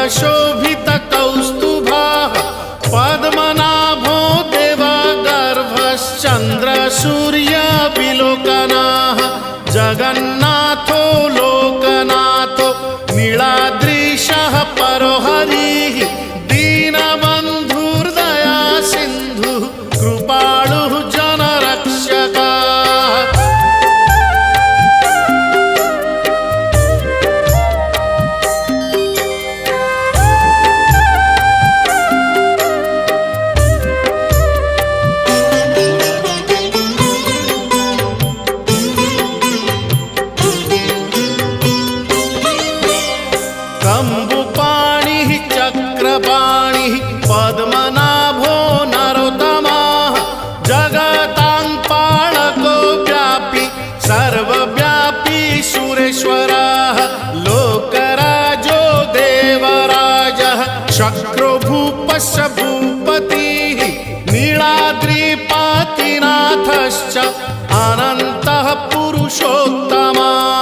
खड्गशोभितकौस्तुभः पद्मनाभो देवगर्भश्चन्द्रसूर्यविलोकनः जगन्नाथो लोकनाथो नीलाद्रीशः परोहरिः दीनबन्धुर्दया सिन्धुः कृपालुः जनरक्षकः। कम्बुपाणिः चक्रपाणिः पद्मनाभो नरोत्तमः जगतां पालको व्यापी सर्वव्यापी सुरेश्वरः लोकराजो देवराजः शक्रो भूपस्य भूपतिः नीलाद्रिपतिनाथश्च अनन्तः पुरुषोत्तमः।